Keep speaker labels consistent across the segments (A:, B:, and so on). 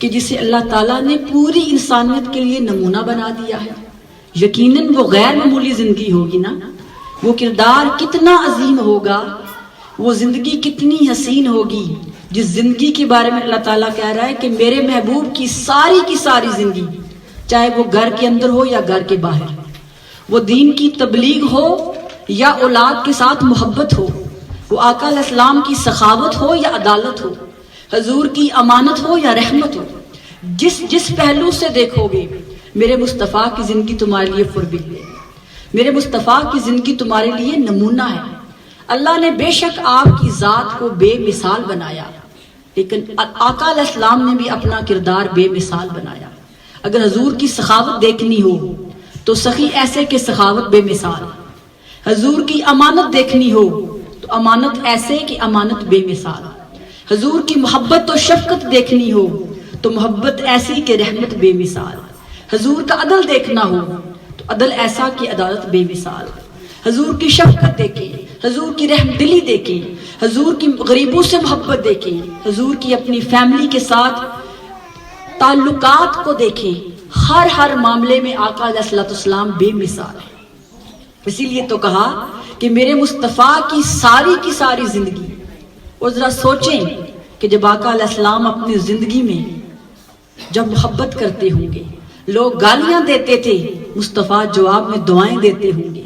A: کہ جسے اللہ تعالیٰ نے پوری انسانیت کے لیے نمونہ بنا دیا ہے، یقیناً وہ غیر معمولی زندگی ہوگی نا، وہ کردار کتنا عظیم ہوگا، وہ زندگی کتنی حسین ہوگی جس زندگی کے بارے میں اللہ تعالیٰ کہہ رہا ہے کہ میرے محبوب کی ساری زندگی، چاہے وہ گھر کے اندر ہو یا گھر کے باہر، وہ دین کی تبلیغ ہو یا اولاد کے ساتھ محبت ہو، وہ آقا علیہ السلام کی سخاوت ہو یا عدالت ہو، حضور کی امانت ہو یا رحمت ہو، جس پہلو سے دیکھو گے میرے مصطفیٰ کی زندگی تمہارے لیے فربیل ہے، میرے مصطفیٰ کی زندگی تمہارے لیے نمونہ ہے۔ اللہ نے بے شک آپ کی ذات کو بے مثال بنایا، لیکن آقا علیہ السلام نے بھی اپنا کردار بے مثال بنایا۔ اگر حضور کی سخاوت دیکھنی ہو تو سخی ایسے کہ سخاوت بے مثال، حضور کی امانت دیکھنی ہو تو امانت ایسے کہ امانت بے مثال، حضور کی محبت و شفقت دیکھنی ہو تو محبت ایسی کہ رحمت بے مثال، حضور کا عدل دیکھنا ہو تو عدل ایسا کہ عدالت بے مثال، حضور کی شفقت دیکھیں، حضور کی رحم دلی دیکھیں، حضور کی غریبوں سے محبت دیکھیں، حضور کی اپنی فیملی کے ساتھ تعلقات کو دیکھیں، ہر معاملے میں آقا علیہ السلام بے مثال ہے۔ اسی لیے تو کہا کہ میرے مصطفیٰ کی ساری زندگی، اور ذرا سوچیں کہ جب آقا علیہ السلام اپنی زندگی میں جب محبت کرتے ہوں گے، لوگ گالیاں دیتے تھے، مصطفیٰ جواب میں دعائیں دیتے ہوں گے،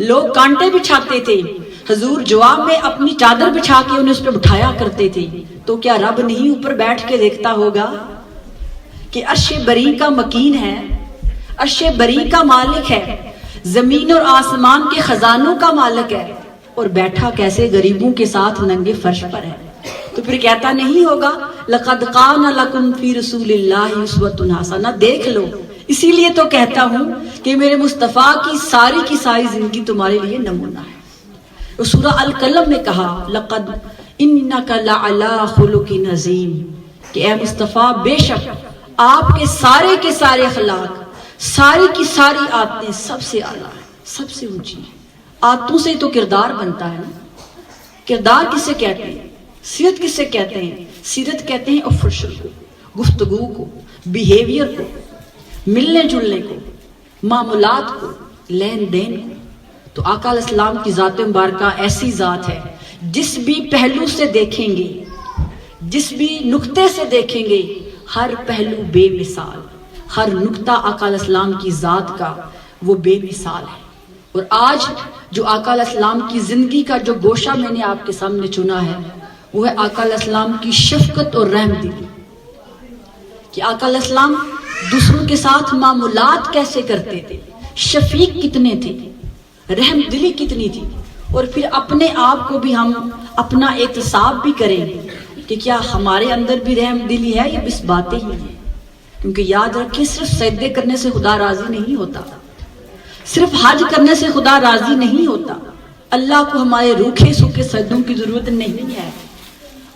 A: لوگ کانٹے بچھاتے تھے، حضور جواب میں اپنی چادر بچھا کے انہیں اس پہ بٹھایا کرتے تھے، تو کیا رب نہیں اوپر بیٹھ کے دیکھتا ہوگا کہ عرش بری کا مکین ہے، عرش بری کا مالک ہے، زمین اور آسمان کے خزانوں کا مالک ہے، اور بیٹھا کیسے غریبوں کے ساتھ ننگے فرش پر ہے؟ تو پھر کہتا نہیں ہوگا لَقَدْ قَانَ لَكُمْ فِي رَسُولِ اللَّهِ أُسْوَةٌ حَسَنَةٌ؟ دیکھ لو۔ اسی لیے تو کہتا ہوں کہ میرے مصطفیٰ کی ساری زندگی تمہارے لیے نمونہ ہے۔ سورہ القلم میں کہا لَقَدْ إِنَّكَ لَعَلَىٰ خُلُقٍ عَظِيمٍ، کہ اے مصطفیٰ بے شک آپ کے سارے اخلاق، ساری عادتیں سب سے اعلیٰ ہیں، سب سے اونچی ہیں۔ عادتوں سے تو کردار بنتا ہے نا۔ کردار کسے کہتے ہیں؟ سیرت کسے کہتے ہیں؟ سیرت کہتے ہیں افرشل کو، گفتگو کو، بیہیویئر کو، ملنے جلنے کو، معاملات کو، لین دین کو۔ تو آقا علیہ السلام کی ذات مبارکہ ایسی ذات ہے، جس بھی پہلو سے دیکھیں گے، جس بھی نقطے سے دیکھیں گے، ہر پہلو بے مثال، ہر نقطہ آقا علیہ السلام کی ذات کا وہ بے مثال ہے۔ اور آج جو آقا علیہ السلام کی زندگی کا جو گوشہ میں نے آپ کے سامنے چنا ہے، وہ ہے آقا علیہ السلام کی شفقت اور رحم دلی، کہ آقا علیہ السلام دوسروں کے ساتھ معاملات کیسے کرتے تھے، شفیق کتنے تھے، رحم دلی کتنی تھی۔ اور پھر اپنے آپ کو بھی ہم اپنا احتساب بھی کریں کہ کیا ہمارے اندر بھی رحم دلی ہے یا بس باتیں ہی ہیں؟ کیونکہ یاد رکھیں صرف سجدے کرنے سے خدا راضی نہیں ہوتا، صرف حج کرنے سے خدا راضی نہیں ہوتا۔ اللہ کو ہمارے روکھے سوکھے سجدوں کی ضرورت نہیں ہے،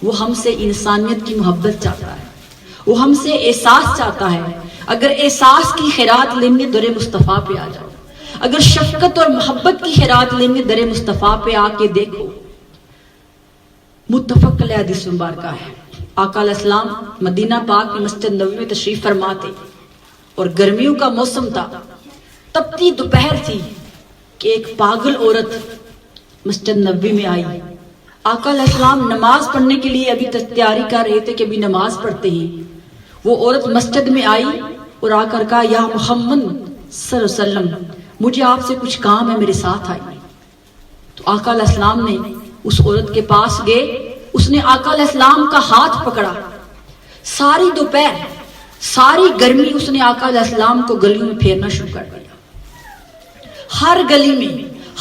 A: وہ ہم سے انسانیت کی محبت چاہتا ہے، وہ ہم سے احساس چاہتا ہے۔ اگر احساس کی خیرات لینے در مصطفیٰ پہ آ جاؤ، اگر شفقت اور محبت کی خیرات لینے در مصطفیٰ پہ آ کے دیکھو۔ متفق علیہ حدیث مبارکہ ہے، آقا علیہ السلام مدینہ پاک کی مسجد نبوی میں تشریف فرماتے، اور گرمیوں کا موسم تھا، تپتی دوپہر تھی، کہ ایک پاگل عورت مسجد نبوی میں آئی۔ آقا علیہ السلام نماز پڑھنے کے لیے ابھی تیاری کر رہے تھے کہ ابھی نماز پڑھتے ہیں، وہ عورت مسجد میں آئی اور آ کر کہا یا محمد صلی اللہ علیہ وسلم، مجھے آپ سے کچھ کام ہے، میرے ساتھ آئی۔ تو آقا علیہ السلام نے اس عورت کے پاس گئے، اس نے آقا علیہ السلام کا ہاتھ پکڑا، ساری دوپہر ساری گرمی اس نے آقا علیہ السلام کو گلیوں میں پھیرنا شروع کر دیا، ہر گلی میں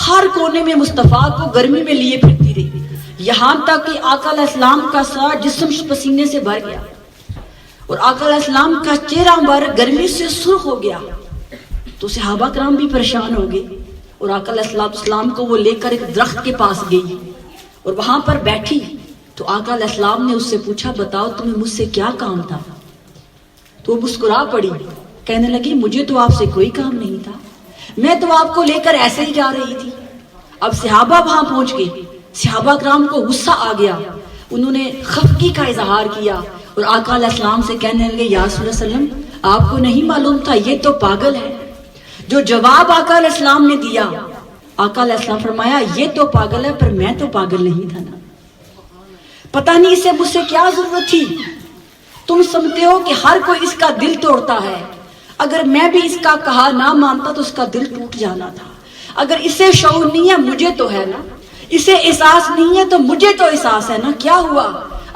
A: ہر کونے میں مصطفیٰ کو گرمی میں لیے پھرتی رہی، یہاں تک کہ آقا علیہ السلام کا سارا جسم پسینے سے بھر گیا، اور آقا علیہ السلام کا چہرہ مبارک گرمی سے سرخ ہو گیا۔ تو صحابہ کرام بھی پریشان ہو گئے، اور آقا علیہ السلام کو وہ لے کر ایک درخت کے پاس گئی اور وہاں پر بیٹھی۔ تو آقا علیہ السلام نے اس سے پوچھا بتاؤ تمہیں مجھ سے کیا کام تھا؟ تو وہ مسکرا پڑی، کہنے لگی مجھے تو آپ سے کوئی کام نہیں تھا، میں تو آپ کو لے کر ایسے ہی جا رہی تھی۔ اب صحابہ وہاں پہنچ گئے، صحابہ کرام کو غصہ آ گیا، انہوں نے خفگی کا اظہار کیا اور آقا علیہ السلام سے کہنے لگے یا رسول اللہ صلی اللہ علیہ وسلم آپ کو نہیں معلوم تھا یہ تو پاگل ہے. جو جواب آقا علیہ السلام نے دیا, آقا علیہ السلام فرمایا یہ تو پاگل ہے پر میں تو پاگل نہیں تھا نا. پتہ نہیں اسے مجھ سے کیا ضرورت تھی. تم سمجھتے ہو کہ ہر کوئی اس کا دل توڑتا ہے. اگر میں بھی اس کا کہا نہ مانتا تو اس کا دل ٹوٹ جانا تھا. اگر اسے شعور نہیں ہے مجھے تو ہے نا, اسے احساس نہیں ہے تو مجھے تو احساس ہے نا. کیا ہوا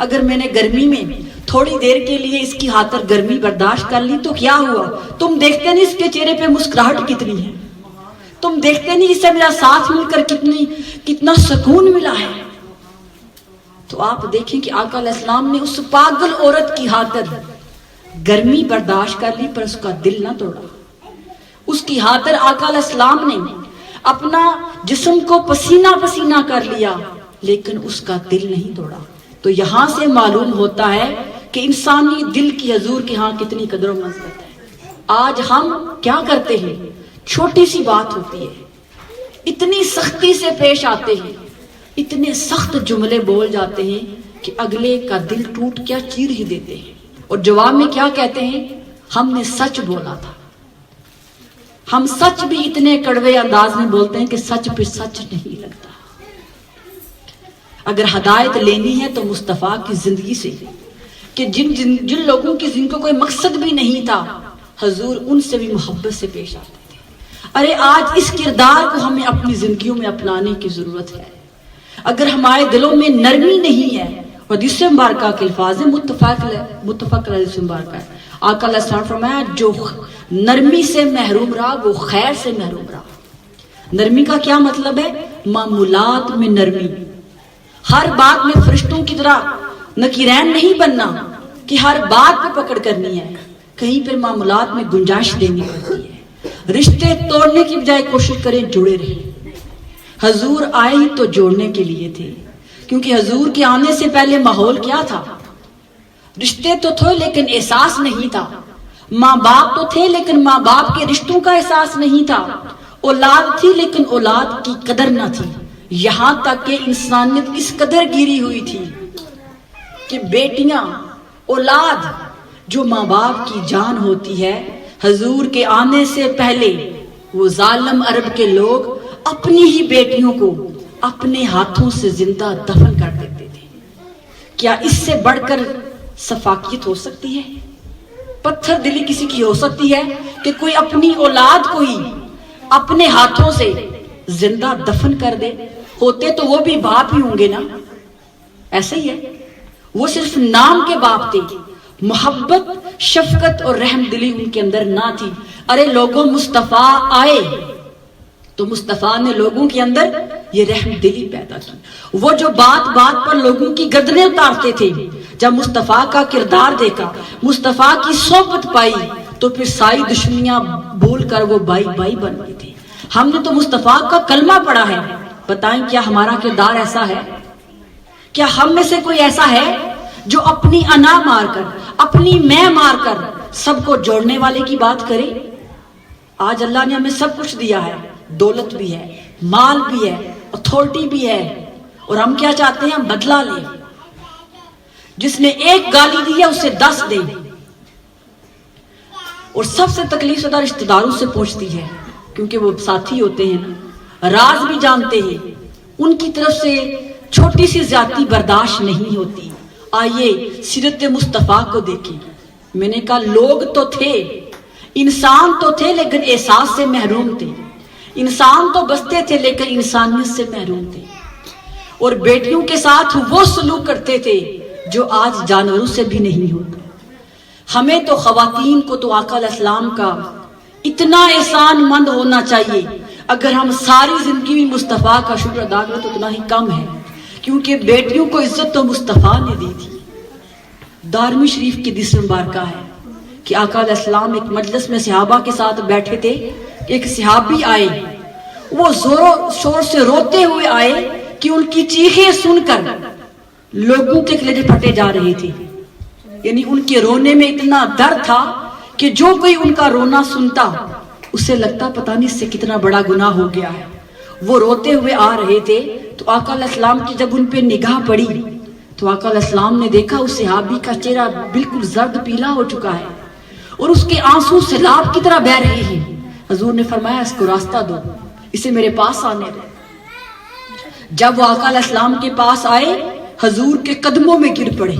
A: اگر میں نے گرمی میں تھوڑی دیر کے لیے اس کی خاطر گرمی برداشت کر لی تو کیا ہوا؟ تم دیکھتے نہیں اس کے چہرے پہ مسکراہٹ کتنی ہے, تم دیکھتے نہیں اس سے میرا ساتھ مل کر کتنا سکون ملا ہے. تو آپ دیکھیں کہ آقا علیہ السلام نے اس پاگل عورت کی خاطر گرمی برداشت کر لی پر اس کا دل نہ توڑا. اس کی خاطر آقا علیہ السلام نے اپنا جسم کو پسینہ پسینہ کر لیا لیکن اس کا دل نہیں توڑا. تو یہاں سے معلوم ہوتا ہے کہ انسانی دل کی حضور کے ہاں کتنی قدر و منزلت ہے. آج ہم کیا کرتے ہیں, چھوٹی سی بات ہوتی ہے اتنی سختی سے پیش آتے ہیں, اتنے سخت جملے بول جاتے ہیں کہ اگلے کا دل ٹوٹ کیا چیر ہی دیتے ہیں. اور جواب میں کیا کہتے ہیں, ہم نے سچ بولا تھا. ہم سچ بھی اتنے کڑوے انداز میں بولتے ہیں کہ سچ پہ سچ نہیں لگتا. اگر ہدایت لینی ہے تو مصطفیٰ کی زندگی سے, کہ جن لوگوں کی زندگی کو کوئی مقصد بھی نہیں تھا حضور ان سے بھی محبت سے پیش آتے تھے. ارے آج اس کردار کو ہمیں اپنی زندگیوں میں اپنانے کی ضرورت ہے. اگر ہمارے دلوں میں نرمی نہیں ہے, حدیث مبارکہ کے الفاظ متفق حدیث مبارکہ ہے, آقا علیہ السلام فرمایا جو نرمی سے محروم رہا وہ خیر سے محروم رہا. نرمی کا کیا مطلب ہے؟ معمولات میں نرمی. ہر بات میں فرشتوں کی طرح نکیرین نہیں بننا کہ ہر بات پہ پکڑ کرنی ہے, کہیں پہ معاملات میں گنجائش دینی پڑتی ہے. رشتے توڑنے کی بجائے کوشش کریں جڑے رہیں. حضور آئے ہی تو جوڑنے کے لیے تھے, کیونکہ حضور کے آنے سے پہلے ماحول کیا تھا؟ رشتے تو تھے لیکن احساس نہیں تھا. ماں باپ تو تھے لیکن ماں باپ کے رشتوں کا احساس نہیں تھا. اولاد تھی لیکن اولاد کی قدر نہ تھی. یہاں تک کہ انسانیت اس قدر گری ہوئی تھی کہ بیٹیاں, اولاد جو ماں باپ کی جان ہوتی ہے, حضور کے آنے سے پہلے وہ ظالم عرب کے لوگ اپنی ہی بیٹیوں کو اپنے ہاتھوں سے زندہ دفن کر دیتے تھے. کیا اس سے بڑھ کر سفاکیت ہو سکتی ہے؟ پتھر دلی کسی کی ہو سکتی ہے کہ کوئی اپنی اولاد کو ہی اپنے ہاتھوں سے زندہ دفن کر دے؟ ہوتے تو وہ بھی باپ ہی ہوں گے نا. ایسے ہی ہے, وہ صرف نام کے باپ تھے, محبت شفقت اور رحم دلی ان کے اندر نہ تھی. ارے لوگوں مصطفیٰ آئے تو مصطفیٰ نے لوگوں کے اندر یہ رحم دلی پیدا کی. وہ جو بات بات پر لوگوں کی گردنیں اتارتے تھے, جب مصطفیٰ کا کردار دیکھا, مصطفیٰ کی صحبت پائی تو پھر ساری دشمنیاں بھول کر وہ بائی بائی بن گئے تھے. ہم نے تو مصطفیٰ کا کلمہ پڑھا ہے, بتائیں کیا ہمارا کردار ایسا ہے؟ کیا ہم میں سے کوئی ایسا ہے جو اپنی انا مار کر, اپنی میں مار کر سب کو جوڑنے والے کی بات کرے؟ آج اللہ نے ہمیں سب کچھ دیا ہے, دولت بھی ہے, مال بھی ہے, اتھارٹی بھی ہے, اور ہم کیا چاہتے ہیں؟ ہم بدلہ لیں. جس نے ایک گالی دی ہے اسے 10 دیں. اور سب سے تکلیف زدہ رشتہ داروں سے پہنچتی ہے, کیونکہ وہ ساتھی ہوتے ہیں نا, راز بھی جانتے ہیں, ان کی طرف سے چھوٹی سی زیادتی برداشت نہیں ہوتی. آئیے سیرت مصطفیٰ کو دیکھیں. میں نے کہا لوگ تو تھے, انسان تو تھے لیکن احساس سے محروم تھے. انسان تو بستے تھے لیکن انسانیت سے محروم تھے. اور بیٹیوں کے ساتھ وہ سلوک کرتے تھے جو آج جانوروں سے بھی نہیں ہوتا. ہمیں تو خواتین کو تو آقا علیہ السلام کا اتنا احسان مند ہونا چاہیے. اگر ہم ساری زندگی میں مصطفیٰ کا شکر ادا کریں تو اتنا ہی کم ہے, کیونکہ بیٹیوں کو عزت تو مصطفیٰ نے دی تھی. دارمی شریف کی حدیث مبارکہ ہے کہ آقا علیہ السلام ایک مجلس میں صحابہ کے ساتھ بیٹھے تھے. ایک صحابی آئے, وہ زور و شور سے روتے ہوئے آئے کہ ان کی چیخیں سن کر لوگوں کے کلیجے پھٹے جا رہے تھے. یعنی ان کے رونے میں اتنا درد تھا کہ جو کوئی ان کا رونا سنتا اسے لگتا پتہ نہیں اس سے کتنا بڑا گناہ ہو گیا ہے. وہ روتے ہوئے آ رہے تھے تو آقا علیہ السلام کی جب ان پہ نگاہ پڑی تو آقا علیہ السلام نے دیکھا اس صحابی کا چہرہ بالکل زرد پیلا ہو چکا ہے اور اس کے آنسو سیلاب کی طرح بہ رہے ہیں. حضور نے فرمایا اس کو راستہ دو, اسے میرے پاس آنے دو. جب وہ آقا علیہ السلام کے پاس آئے حضور کے قدموں میں گر پڑے.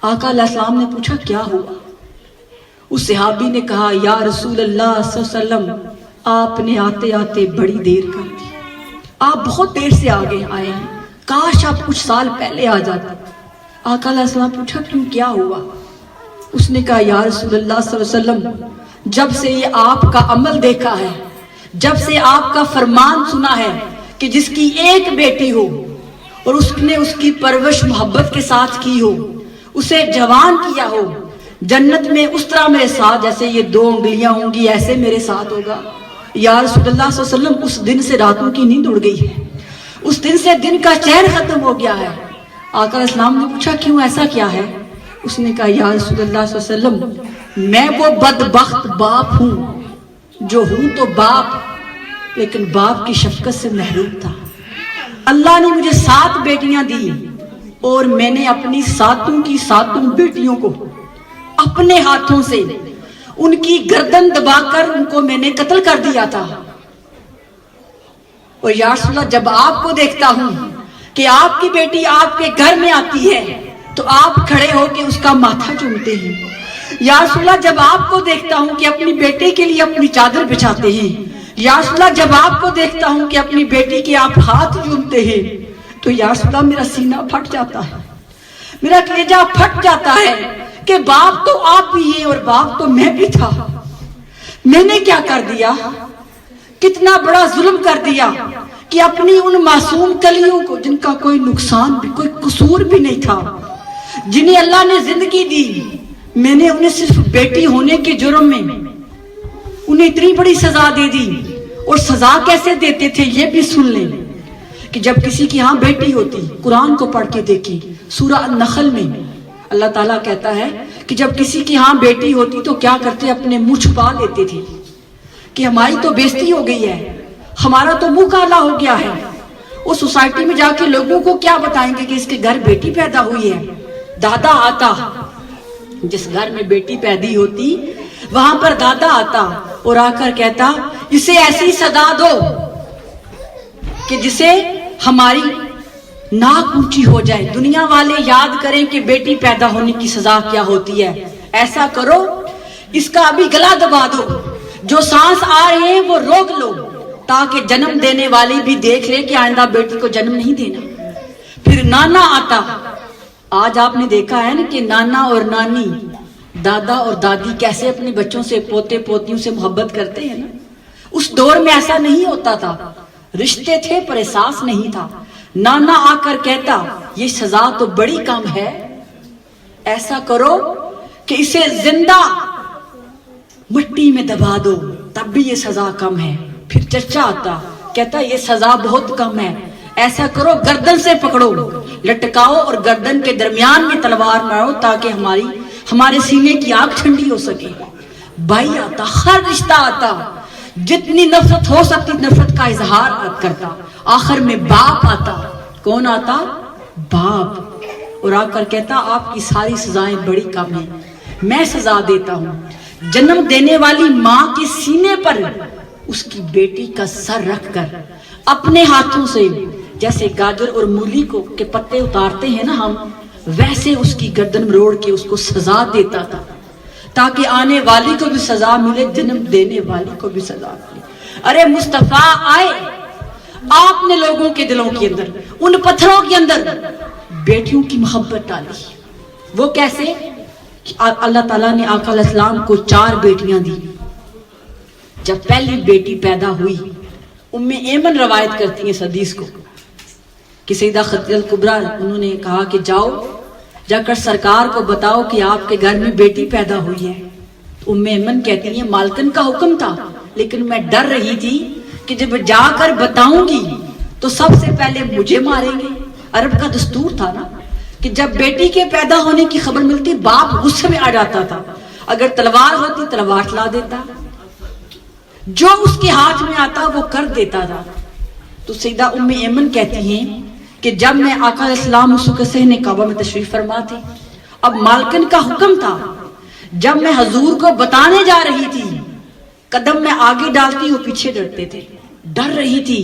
A: آقا علیہ السلام نے پوچھا کیا ہوا؟ اس صحابی نے کہا یا رسول اللہ صلی اللہ علیہ وسلم آپ نے آتے آتے بڑی دیر کر دی, آپ بہت دیر سے آگے آئے ہیں, کاش آپ کچھ سال پہلے آ جاتے. آقا علیہ السلام پوچھا کیوں, کیا ہوا؟ اس نے کہا یا رسول اللہ صلی اللہ علیہ وسلم جب سے یہ آپ کا عمل دیکھا ہے, جب سے آپ کا فرمان سنا ہے کہ جس کی ایک بیٹی ہو اور اس نے اس کی پرورش محبت کے ساتھ کی ہو, اسے جوان کیا ہو, جنت میں اس طرح میرے ساتھ جیسے یہ 2 انگلیاں ہوں گی ایسے میرے ساتھ ہوگا. یا رسول اللہ صلی اللہ علیہ وسلم اس دن سے راتوں کی نیند اڑ گئی ہے, اس دن سے دن کا چین ختم ہو گیا ہے. آقا علیہ السلام نے پوچھا کیوں, ایسا کیا ہے؟ اس نے کہا یا رسول اللہ صلی اللہ علیہ وسلم میں وہ بدبخت باپ ہوں جو ہوں تو باپ لیکن باپ کی شفقت سے محروم تھا. اللہ نے مجھے 7 بیٹیاں دی اور میں نے اپنی 7 کی 7 بیٹیوں کو اپنے ہاتھوں سے ان کی گردن دبا کر ان کو میں نے قتل کر دیا تھا. اور یا رسول اللہ جب آپ کو دیکھتا ہوں کہ آپ کی بیٹی آپ کے گھر میں آتی ہے تو آپ کھڑے ہو کے اس کا ماتھا چومتے ہیں. یا رسول اللہ جب آپ کو دیکھتا ہوں کہ اپنی بیٹی کے لیے اپنی چادر بچھاتے ہیں, یا رسول اللہ جب آپ کو دیکھتا ہوں کہ اپنی بیٹی کے آپ ہاتھ چومتے ہیں تو یا رسول اللہ میرا سینہ پھٹ جاتا ہے, میرا کلیجہ پھٹ جاتا ہے کہ باپ تو آپ بھی ہیں اور باپ تو میں بھی تھا. میں نے کیا کر دیا, کتنا بڑا ظلم کر دیا کہ اپنی ان معصوم کلیوں کو جن کا کوئی نقصان بھی کوئی قصور بھی نہیں تھا, جنہیں اللہ نے زندگی دی, میں نے انہیں صرف بیٹی ہونے کے جرم میں انہیں اتنی بڑی سزا دے دی. اور سزا کیسے دیتے تھے یہ بھی سن لیں کہ جب کسی کی ہاں بیٹی ہوتی, قرآن کو پڑھ کے دیکھیں سورہ النحل میں اللہ تعالیٰ کہتا ہے کہ جب کسی کی ہاں بیٹی ہوتی تو کیا کرتے, اپنے منہ چھپا لیتے تھے کہ ہماری تو بےزتی ہو گئی ہے, ہمارا تو منہ کالا ہو گیا ہے. وہ سوسائٹی میں جا کے لوگوں کو کیا بتائیں گے کہ اس کے گھر بیٹی پیدا ہوئی ہے. دادا آتا, جس گھر میں بیٹی پیدا ہوتی وہاں پر دادا آتا اور آ کر کہتا اسے ایسی سزا دو کہ جسے ہماری ناک اونچی ہو جائے, دنیا والے یاد کریں کہ بیٹی پیدا ہونے کی سزا کیا ہوتی ہے. ایسا کرو اس کا ابھی گلا دبا دو, جو سانس آ رہے ہیں وہ روک لو تاکہ جنم دینے والی بھی دیکھ لے کہ آئندہ بیٹی کو جنم نہیں دینا. پھر نانا آتا. آج آپ نے دیکھا ہے نا کہ نانا اور نانی, دادا اور دادی کیسے اپنے بچوں سے, پوتے پوتیوں سے محبت کرتے ہیں نا. اس دور میں ایسا نہیں ہوتا تھا, رشتے تھے پر احساس نہیں تھا. نانا آ کر کہتا یہ سزا تو بڑی کم ہے, ایسا کرو کہ اسے زندہ مٹی میں دبا دو تب بھی یہ سزا کم ہے. پھر چچا آتا کہتا یہ سزا بہت کم ہے, ایسا کرو گردن سے پکڑو, لٹکاؤ اور گردن کے درمیان میں تلوار مارو تاکہ ہمارے سینے کی آگ ٹھنڈی ہو سکے. بھائی آتا, ہر رشتہ آتا, جتنی نفرت ہو سکتی نفرت کا اظہار کرتا. آخر میں باپ آتا. کون آتا؟ باپ. اور آ کر کہتا آپ کی ساری سزائیں بڑی کم ہیں, میں سزا دیتا ہوں. جنم دینے والی ماں کے سینے پر اس کی بیٹی کا سر رکھ کر اپنے ہاتھوں سے جیسے گاجر اور مولی کو کے پتے اتارتے ہیں نا ہم, ویسے اس کی گردن مروڑ کے اس کو سزا دیتا تھا تاکہ آنے والی کو بھی سزا ملے, جنم دینے والی کو بھی سزا ملے. ارے مصطفیٰ آئے, آپ نے لوگوں کے دلوں کے اندر, ان پتھروں کے اندر بیٹیوں کی محبت ڈالی. وہ کیسے؟ اللہ تعالیٰ نے آقا علیہ السلام کو 4 بیٹیاں دی. جب پہلی بیٹی پیدا ہوئی, ام ایمن روایت کرتی ہیں اس حدیث کو کہ سیدہ خدیجہ الکبریٰ انہوں نے کہا کہ جاؤ جا کر سرکار کو بتاؤ کہ آپ کے گھر میں بیٹی پیدا ہوئی ہے. ام ایمن کہتی ہیں مالکن کا حکم تھا لیکن میں ڈر رہی تھی کہ جب جا کر بتاؤں گی تو سب سے پہلے مجھے ماریں گے. عرب کا دستور تھا نا کہ جب بیٹی کے پیدا ہونے کی خبر ملتی باپ غصے میں آ جاتا تھا, اگر تلوار ہوتی تلوار چلا دیتا, جو اس کے ہاتھ میں آتا وہ کر دیتا تھا. تو سیدہ ام ایمن کہتی ہیں کہ جب میں آقا علیہ السلام اس وقت صحن کعبہ میں تشریف فرما تھی، اب مالکن کا حکم تھا، جب میں حضور کو بتانے جا رہی تھی، قدم میں آگے ڈالتی وہ پیچھے ڈرتے تھے، ڈر رہی تھی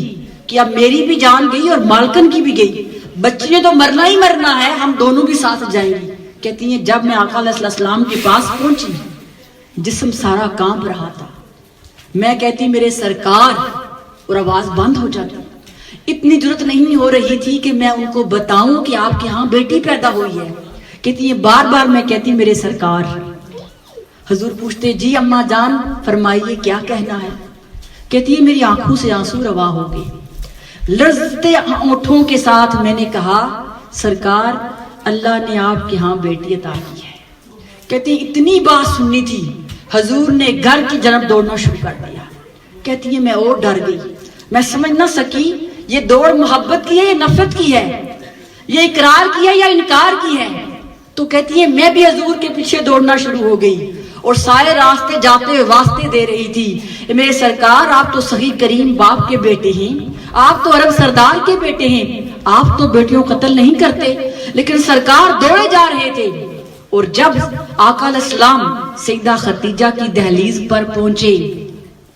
A: کہ اب میری بھی جان گئی اور مالکن کی بھی گئی، بچی نے تو مرنا ہی مرنا ہے، ہم دونوں بھی ساتھ جائیں گی۔ کہتی ہیں جب میں آقا علیہ السلام کے پاس پہنچی، جسم سارا کانپ رہا تھا، میں کہتی میرے سرکار، اور آواز بند ہو جاتی، اتنی جرت نہیں ہو رہی تھی کہ میں ان کو بتاؤں کہ آپ کے ہاں بیٹی پیدا ہوئی ہے۔ کہتی ہے بار بار میں کہتی میرے سرکار۔ حضور پوچھتے جی اماں جان فرمائیے کیا کہنا ہے؟ کہتی ہے میری آنکھوں سے آنسو روا ہو گئے، لرزتے ہونٹوں کے ساتھ میں نے کہا سرکار اللہ نے آپ کے ہاں بیٹی عطا کی ہے۔ کہتی اتنی بات سننی تھی، حضور نے گھر کی جانب دوڑنا شروع کر دیا۔ کہتی ہے میں اور ڈر گئی، میں سمجھ نہ سکی یہ دوڑ محبت کی ہے یا نفرت کی ہے، یہ اقرار کی ہے یا انکار کی ہے۔ تو کہتی ہے میں بھی حضور کے پیچھے دوڑنا شروع ہو گئی اور سارے راستے جاتے ہوئے واسطے دے رہی تھی، میرے سرکار آپ تو سخی کریم باپ کے بیٹے ہیں، آپ تو عرب سردار کے بیٹے ہیں، آپ تو بیٹیوں قتل نہیں کرتے۔ لیکن سرکار دوڑے جا رہے تھے، اور جب آقا علیہ السلام سیدہ خدیجہ کی دہلیز پر پہنچے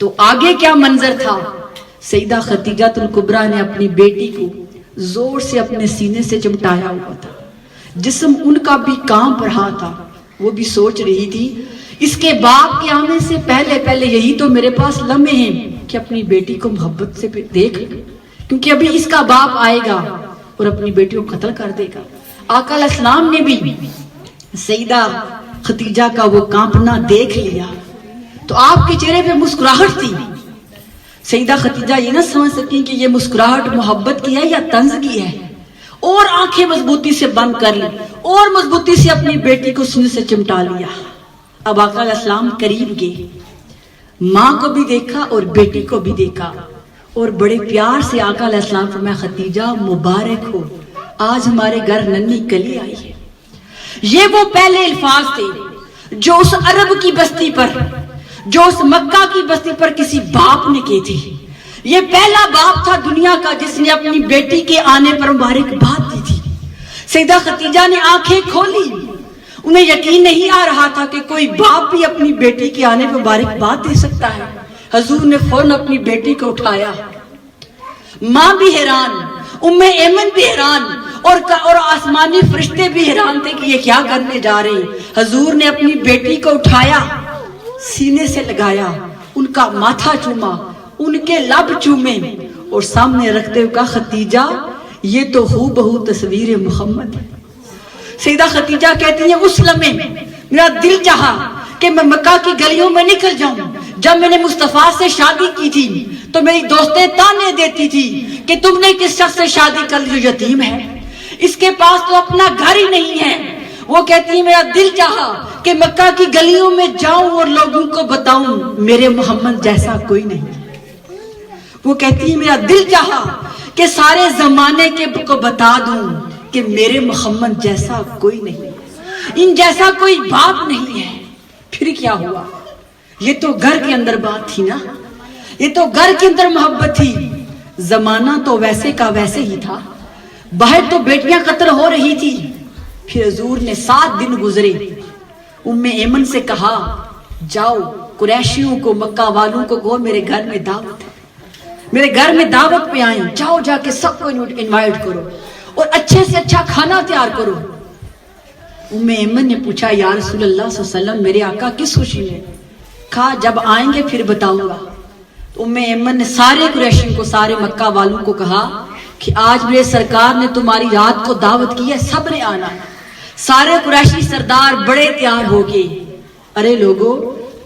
A: تو آگے کیا منظر تھا؟ سیدہ خدیجہ الکبریٰ نے اپنی بیٹی کو زور سے اپنے سینے سے چمٹایا ہوا تھا، جسم ان کا بھی کانپ رہا تھا، وہ بھی سوچ رہی تھی اس کے باپ کے آنے سے پہلے پہلے یہی تو میرے پاس لمحے ہیں کہ اپنی بیٹی کو محبت سے دیکھ، کیونکہ ابھی اس کا باپ آئے گا اور اپنی بیٹی کو قتل کر دے گا۔ آقا علیہ السلام نے بھی سیدہ خدیجہ کا وہ کانپنا دیکھ لیا تو آپ کے چہرے پہ مسکراہٹ تھی۔ سیدہ خدیجہ یہ نہ سمجھ سکیں کہ یہ مسکراہٹ محبت کی ہے یا طنز کی ہے، اور آنکھیں مضبوطی سے بند کر لی اور مضبوطی سے اپنی بیٹی کو سینے سے چمٹا لیا۔ اب آقا علیہ السلام قریب گئے، ماں کو بھی دیکھا اور بیٹی کو بھی دیکھا، اور بڑے پیار سے آقا علیہ السلام فرمایا خدیجہ مبارک ہو، آج ہمارے گھر ننھی کلی آئی ہے۔ یہ وہ پہلے الفاظ تھے جو اس عرب کی بستی پر، جو اس مکہ کی بستی پر کسی باپ نے کی تھی۔ یہ پہلا باپ تھا دنیا کا جس نے اپنی بیٹی کے آنے پر مبارکباد دی تھی۔ سیدہ خدیجہ نے آنکھیں کھولی، انہیں یقین نہیں آ رہا تھا کہ کوئی باپ بھی اپنی بیٹی کے آنے پر مبارکباد دے سکتا ہے۔ حضور نے فوراً اپنی بیٹی کو اٹھایا، ماں بھی حیران، ام ایمن بھی حیران، اور آسمانی فرشتے بھی حیران تھے کہ یہ کیا کرنے جا رہے ہیں۔ حضور نے اپنی بیٹی کو اٹھایا، سینے سے لگایا، ان کا ماتھا چوما، ان کے لب چومے، اور سامنے رکھتے ہوئے کہا خدیجہ یہ تو ہو بہو تصویر محمد ہے۔ سیدہ خدیجہ کہتی ہیں اس لمحے میرا دل چاہا کہ میں مکہ کی گلیوں میں نکل جاؤں۔ جب میں نے مصطفیٰ سے شادی کی تھی تو میری دوستیں تانے دیتی تھی کہ تم نے کس شخص سے شادی کر لی جو یتیم ہے، اس کے پاس تو اپنا گھر ہی نہیں ہے۔ وہ کہتی ہے میرا دل چاہا کہ مکہ کی گلیوں میں جاؤں اور لوگوں کو بتاؤں میرے محمد جیسا کوئی نہیں۔ وہ کہتی ہے میرا دل چاہا کہ سارے زمانے کے کو بتا دوں کہ میرے محمد جیسا کوئی نہیں، ان جیسا کوئی باپ نہیں ہے۔ پھر کیا ہوا؟ یہ تو گھر کے اندر بات تھی نا، یہ تو گھر کے اندر محبت تھی۔ زمانہ تو ویسے کا ویسے ہی تھا، باہر تو بیٹیاں قتل ہو رہی تھی۔ پھر حضور نے 7 دن گزرے، ام ایمن سے کہا جاؤ قریشیوں کو، مکہ والوں کو کہو میرے گھر میں دعوت ہے، میرے گھر میں دعوت پہ آئیں، جاؤ جا کے سب کو انوائٹ کرو اور اچھے سے اچھا کھانا تیار کرو۔ ام ایمن نے پوچھا یا رسول اللہ صلی اللہ علیہ وسلم میرے آقا کس خوشی میں؟ کہا جب آئیں گے پھر بتاؤں گا۔ تو ام ایمن نے سارے قریشیوں کو، سارے مکہ والوں کو کہا کہ آج میرے سرکار نے تمہاری رات کو دعوت کی ہے، سب نے آنا ہے۔ سارے قریشی سردار بڑے تیار ہو گئے۔ ارے لوگو،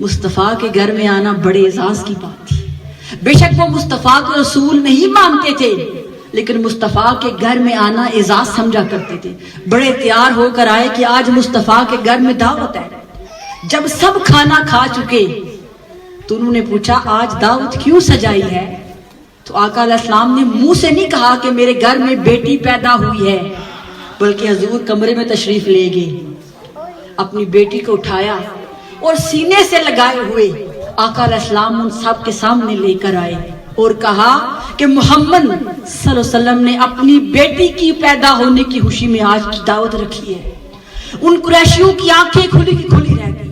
A: مصطفیٰ کے گھر میں آنا بڑے اعزاز کی بات تھی۔ بے شک وہ مصطفیٰ کو رسول نہیں مانتے تھے، لیکن مصطفیٰ کے گھر میں آنا اعزاز سمجھا کرتے تھے۔ بڑے تیار ہو کر آئے کہ آج مصطفیٰ کے گھر میں دعوت ہے۔ جب سب کھانا کھا چکے تو انہوں نے پوچھا آج دعوت کیوں سجائی ہے؟ تو آقا علیہ السلام نے منہ سے نہیں کہا کہ میرے گھر میں بیٹی پیدا ہوئی ہے، بلکہ حضور کمرے میں تشریف لے گئے، اپنی بیٹی کو اٹھایا اور سینے سے لگائے ہوئے آقا علیہ السلام ان سب کے سامنے لے کر آئے۔ اور کہا کہ محمد صلی اللہ علیہ وسلم نے اپنی بیٹی کی پیدا ہونے کی خوشی میں آج کی دعوت رکھی ہے۔ ان قریشیوں کی آنکھیں کھلی کی کھلی رہ گئی،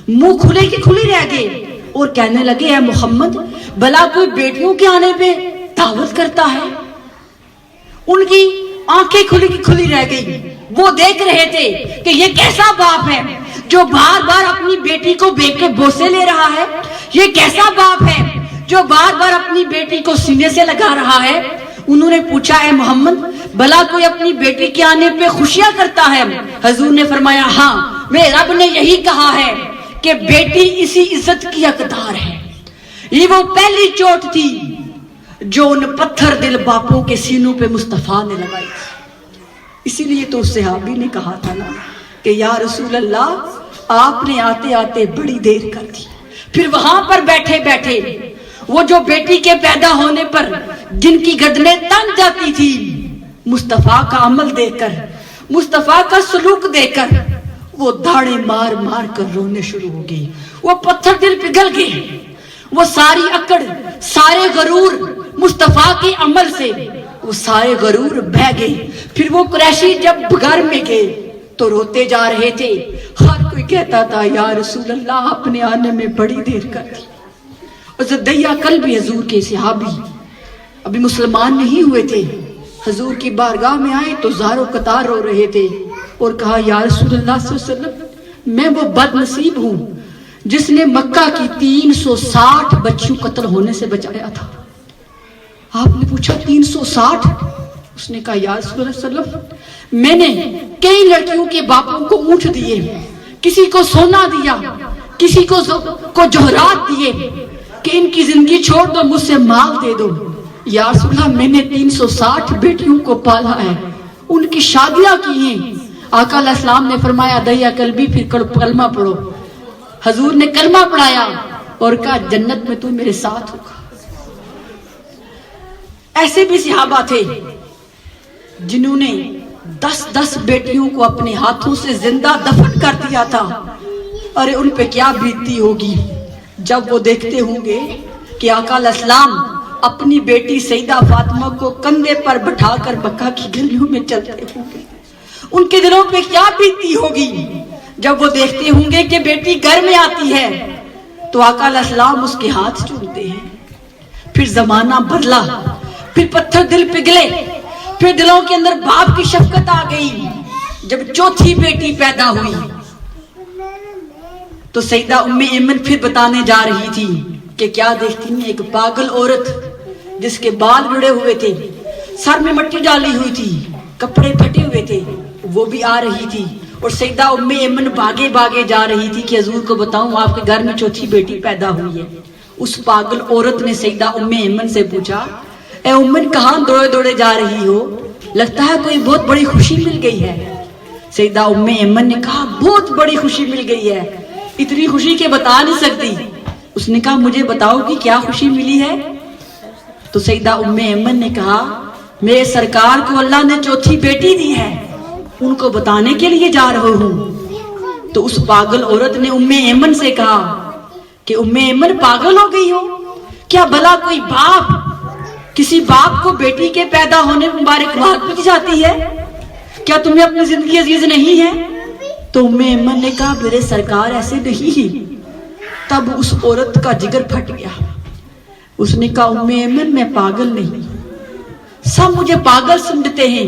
A: منہ کھلے کی کھلی رہ گئے اور کہنے لگے اے محمد بھلا کوئی بیٹیوں کے آنے پہ دعوت کرتا ہے؟ ان کی آنکھیں کھلی کی کھلی رہ گئی۔ وہ دیکھ رہے تھے کہ یہ کیسا باپ ہے جو بار بار اپنی بیٹی کو بیٹھ کے بوسے لے رہا ہے، یہ کیسا باپ ہے جو بار بار اپنی بیٹی کو سینے سے لگا رہا ہے۔ انہوں نے پوچھا اے محمد بھلا کوئی اپنی بیٹی کے آنے پہ خوشیاں کرتا ہے؟ حضور نے فرمایا ہاں، میرے رب نے یہی کہا ہے کہ بیٹی اسی عزت کی حقدار ہے۔ یہ وہ پہلی چوٹ تھی جو ان پتھر دل باپوں کے سینوں پہ مصطفیٰ نے لگائی تھی۔ اسی لیے تو اس صحابی نے کہا تھا نا کہ یا رسول اللہ آپ نے آتے آتے بڑی دیر کر دی۔ پھر وہاں پر بیٹھے بیٹھے وہ جو بیٹی کے پیدا ہونے پر جن کی گردنیں تن جاتی تھی، مصطفیٰ کا عمل دیکھ کر، مصطفیٰ کا سلوک دیکھ کر وہ دھاڑے مار مار کر رونے شروع ہو گئی۔ وہ پتھر دل پگھل گئے، وہ ساری اکڑ، سارے غرور مصطفیٰ کے عمل سے وہ سارے غرور بہ گئے۔ پھر وہ قریشی جب گھر میں گئے تو روتے جا رہے تھے۔ ہر کوئی کہتا تھا یا رسول اللہ اپنے آنے میں بڑی دیر کر دی۔ حضرت دیا کل بھی حضور کے صحابی ابھی مسلمان نہیں ہوئے تھے، حضور کی بارگاہ میں آئے تو زاروں قطار رو رہے تھے اور کہا یا رسول اللہ صلی اللہ علیہ وسلم میں وہ بد نصیب ہوں جس نے مکہ کی 360 بچیوں قتل ہونے سے بچایا تھا۔ آپ نے پوچھا 360؟ اس نے کہا یا رسول اللہ صلی اللہ علیہ وسلم میں نے کئی لڑکیوں کے باپوں کو اونٹ دیے، کسی کو سونا دیا، کسی کو جوہرات دیے کہ ان کی زندگی چھوڑ دو مجھ سے مال دے دو۔ یا رسول اللہ میں نے 360 بیٹیوں کو پالا ہے، ان کی شادیاں کی ہیں۔ آقا علیہ السلام نے فرمایا دیا قلبی پھر کلمہ پڑھو۔ حضور نے کلمہ پڑھایا اور کہا جنت میں تو میرے ساتھ ہوگا۔ ایسے بھی صحابہ تھے جنہوں نے 10 بیٹیوں کو اپنے ہاتھوں سے زندہ دفن کر دیا تھا۔ ارے ان پہ کیا بیتتی ہوگی جب وہ دیکھتے ہوں گے کہ آقا علیہ السلام اپنی بیٹی سیدہ فاطمہ کو کندھے پر بٹھا کر مکہ کی گلیوں میں چلتے ہوں گے۔ ان کے دلوں پہ کیا بیتتی ہوگی جب وہ دیکھتے ہوں گے کہ بیٹی گھر میں آتی ہے تو آقا علیہ السلام اس کے ہاتھ چومتے ہیں۔ پھر زمانہ بدلا، پھر پتھر دل پگھلے، پھر دلوں کے اندر باپ کی شفقت آ گئی۔ جب چوتھی بیٹی پیدا ہوئی تو سیدہ ام ایمن پھر بتانے جا رہی تھی کہ کیا دیکھتی ہیں ایک پاگل عورت جس کے بال جڑے ہوئے تھے، سر میں مٹی ڈالی ہوئی تھی، کپڑے پھٹے ہوئے تھے، وہ بھی آ رہی تھی اور سیدہ ام ایمن بھاگے بھاگے جا رہی تھی کہ حضور کو بتاؤں آپ کے گھر میں چوتھی بیٹی پیدا ہوئی ہے۔ اس پاگل عورت نے سیدہ ام ایمن سے پوچھا اے امن کہاں دوڑے دوڑے جا رہی ہو؟ لگتا ہے کوئی بہت بڑی خوشی مل گئی ہے۔ سیدہ ام ایمن نے کہا بہت بڑی خوشی مل گئی ہے، اتنی خوشی کہ بتا نہیں سکتی۔ اس نے کہا مجھے بتاؤ کہ کیا خوشی ملی ہے؟ تو سیدہ ام ایمن نے کہا میرے سرکار کو اللہ نے چوتھی بیٹی دی ہے، ان کو بتانے کے لیے جا رہا ہوں۔ تو اس پاگل عورت نے ام ایمن سے کہا کہ ام ایمن پاگل ہو گئی ہو کیا؟ بھلا کوئی باپ کسی باپ کو بیٹی کے پیدا ہونے مبارکباد دی جاتی ہے؟ کیا تمہیں اپنی زندگی عزیز نہیں ہے؟ تو ام ایمن نے کہا میرے سرکار ایسے نہیں۔ تب اس عورت کا جگر پھٹ گیا، اس نے کہا ام ایمن میں پاگل نہیں، سب مجھے پاگل سمجھتے ہیں،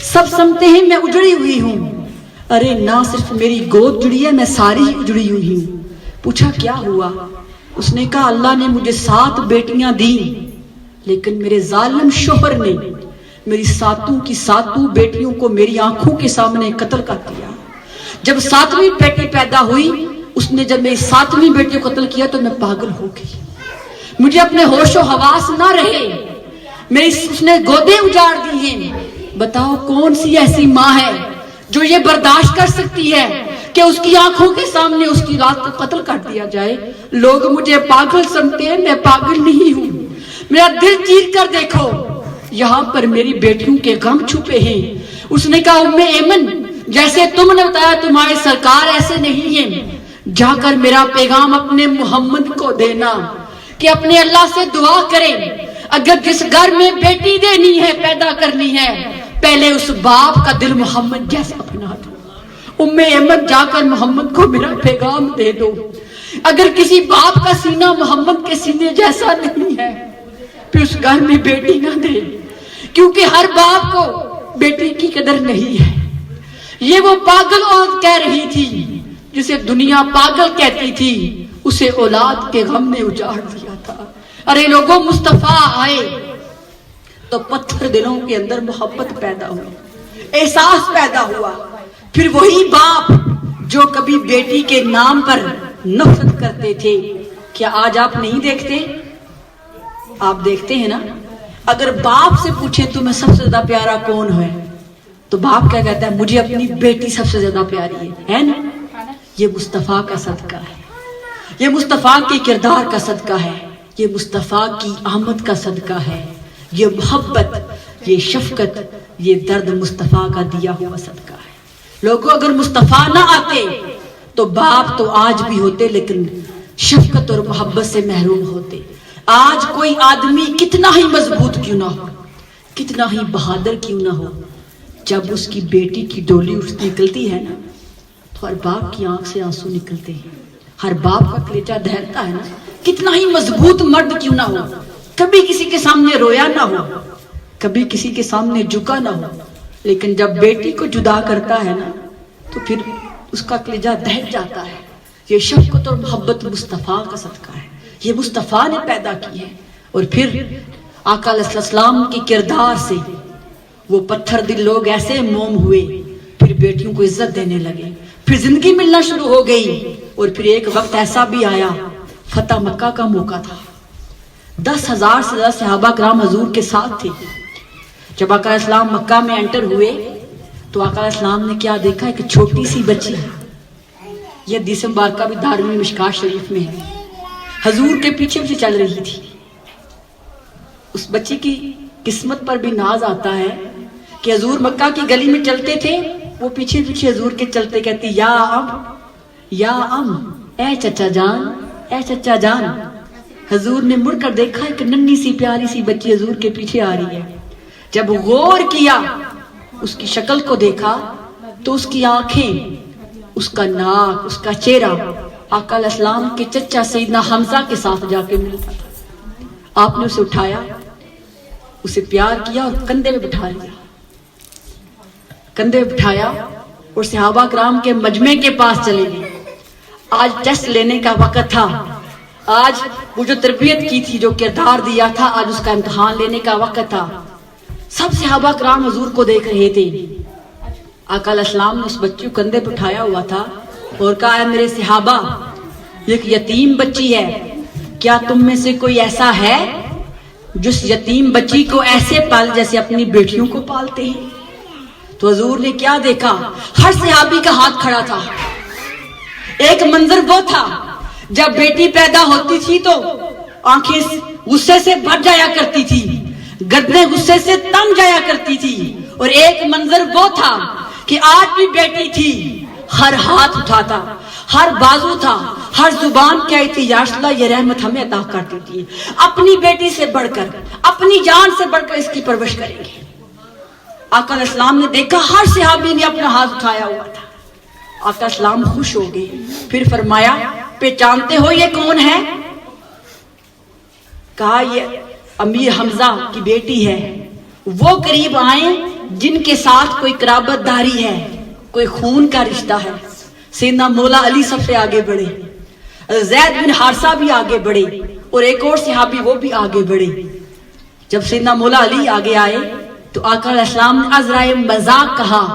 A: سب سمجھتے ہیں میں اجڑی ہوئی ہوں۔ ارے نہ صرف میری گود جڑی ہے، میں ساری ہی اجڑی ہوئی ہوں۔ پوچھا کیا ہوا؟ اس نے کہا اللہ نے مجھے 7 بیٹیاں دی لیکن میرے ظالم شوہر نے میری 7 کی 7 بیٹیوں کو میری آنکھوں کے سامنے قتل کر دیا۔ جب 7ویں بیٹی پیدا ہوئی اس نے جب میری 7ویں بیٹی کو قتل کیا تو میں پاگل ہو گئی، مجھے اپنے ہوش و حواس نہ رہے، اس نے گودیں اجاڑ دی ہیں۔ بتاؤ کون سی ایسی ماں ہے جو یہ برداشت کر سکتی ہے کہ اس کی آنکھوں کے سامنے اس کی رات کو قتل کر دیا جائے؟ لوگ مجھے پاگل سمجھتے ہیں، میں پاگل نہیں ہوں۔ میرا دل چیر کر دیکھو، یہاں پر میری بیٹیوں کے غم چھپے ہیں۔ اس نے کہا ام ایمن جیسے تم نے بتایا تمہارے سرکار ایسے نہیں ہیں، جا کر میرا پیغام اپنے محمد کو دینا کہ اپنے اللہ سے دعا کریں اگر جس گھر میں بیٹی دینی ہے پیدا کرنی ہے پہلے اس باپ کا دل محمد جیسا بنا دو. ام ایمن جا کر محمد کو میرا پیغام دے دو. اگر کسی باپ کا سینہ محمد کے سینے جیسا نہیں ہے پھر اس گھر میں بیٹی نہ دے, کیونکہ ہر باپ کو بیٹی کی قدر نہیں ہے. یہ وہ پاگل عورت کہہ رہی تھی جسے دنیا پاگل کہتی تھی, اسے اولاد کے غم نے اجاڑ دیا تھا. ارے لوگوں, مصطفیٰ آئے تو پتھر دلوں کے اندر محبت پیدا ہوئی, احساس پیدا ہوا. پھر وہی باپ جو کبھی بیٹی کے نام پر نفرت کرتے تھے, کیا آج آپ نہیں دیکھتے؟ آپ دیکھتے ہیں نا. اگر باپ سے پوچھیں تمہیں سب سے زیادہ پیارا کون ہے تو باپ کیا کہتا ہے؟ مجھے اپنی بیٹی سب سے زیادہ پیاری ہے نا. یہ مصطفیٰ کا صدقہ ہے, یہ مصطفیٰ کے کردار کا صدقہ ہے, یہ مصطفیٰ کی آمد کا صدقہ ہے. یہ محبت, یہ شفقت, یہ درد مصطفیٰ کا دیا ہوا صدقہ ہے. لوگوں, اگر مصطفیٰ نہ آتے تو باپ تو آج بھی ہوتے لیکن شفقت اور محبت سے محروم ہوتے. آج کوئی آدمی کتنا ہی مضبوط کیوں نہ ہو, کتنا ہی بہادر کیوں نہ ہو, جب اس کی بیٹی کی ڈولی نکلتی ہے نا تو ہر باپ کی آنکھ سے آنسو نکلتے ہیں, ہر باپ کا کلیجہ دہرتا ہے نا. کتنا ہی مضبوط مرد کیوں نہ ہو, کبھی کسی کے سامنے رویا نہ ہو, کبھی کسی کے سامنے جھکا نہ ہو, لیکن جب بیٹی کو جدا کرتا ہے نا تو پھر اس کا کلیجہ دہر جاتا ہے. یہ شفقت اور محبت مصطفیٰ کا صدقہ ہے, یہ مصطفیٰ نے پیدا کی ہے. اور پھر آقا علیہ السلام کے کردار سے وہ پتھر دل لوگ ایسے موم ہوئے, پھر بیٹیوں کو عزت دینے لگے, پھر زندگی ملنا شروع ہو گئی. اور پھر ایک وقت ایسا بھی آیا, فتح مکہ کا موقع تھا, 10,000 سے زیادہ صحابہ کرام حضور کے ساتھ تھے. جب آقا علیہ السلام مکہ میں انٹر ہوئے تو آقا علیہ السلام نے کیا دیکھا؟ ایک چھوٹی سی بچی, یہ حدیث مبارکہ بھی دارمی مشکات شریف میں ہے, حضور کے پیچھے پیچھے چل رہی تھی. اس بچی کی قسمت پر بھی ناز آتا ہے کہ حضور مکہ کی گلی میں چلتے تھے, وہ پیچھے پیچھے حضور کے چلتے کہتی یا ام, یا ام, اے چچا جان, اے چچا جان. حضور نے مڑ کر دیکھا ایک ننھی سی پیاری سی بچی حضور کے پیچھے آ رہی ہے. جب غور کیا, اس کی شکل کو دیکھا تو اس کی آنکھیں, اس کا ناک, اس کا چہرہ آقا علیہ السلام کے چچا سیدنا حمزہ کے ساتھ جا کے ملتا تھا. آپ نے اسے اٹھایا, اسے پیار کیا اور کندھے میں بٹھا لیا, کندھے میں بٹھایا اور صحابہ کرام کے مجمع کے پاس چلے گئے. آج ٹیسٹ لینے کا وقت تھا, آج وہ جو تربیت کی تھی, جو کردار دیا تھا, آج اس کا امتحان لینے کا وقت تھا. سب صحابہ کرام حضور کو دیکھ رہے تھے. آقا علیہ السلام نے اس بچی کو کندھے پہ اٹھایا ہوا تھا اور کہا ہے میرے صحابہ, ایک یتیم بچی ہے, کیا تم میں سے کوئی ایسا ہے جس یتیم بچی کو ایسے پال جیسے اپنی بیٹیوں کو پالتے ہیں؟ تو حضور نے کیا دیکھا؟ ہر صحابی کا ہاتھ کھڑا تھا. ایک منظر وہ تھا جب بیٹی پیدا ہوتی تھی تو آنکھیں غصے سے بھر جایا کرتی تھی, گردنیں غصے سے تنگ جایا کرتی تھی. اور ایک منظر وہ تھا کہ آج بھی بیٹی تھی, ہر ہاتھ اٹھاتا, ہر بازو تھا, ہر زبان کہتی تھی یا رسول اللہ یہ رحمت ہمیں عطا کر دیجیے, اپنی بیٹی سے بڑھ کر, اپنی جان سے بڑھ کر اس کی پرورش کریں گے. آقا علیہ السلام نے دیکھا ہر صحابی نے اپنا ہاتھ اٹھایا ہوا تھا. آقا السلام خوش ہو گئے, پھر فرمایا پہچانتے ہو یہ کون ہے؟ کہا یہ امیر حمزہ کی بیٹی ہے. وہ قریب آئیں جن کے ساتھ کوئی قرابت داری ہے, کوئی خون کا رشتہ ہے. سیدنا مولا علی سب سے آگے بڑھے, زید بن حارثہ بھی آگے بڑھے, اور ایک اور صحابی وہ بھی آگے بڑھے. جب سیدنا مولا علی آگے آئے تو آقا علیہ السلام نے عذرائے مذاق کہا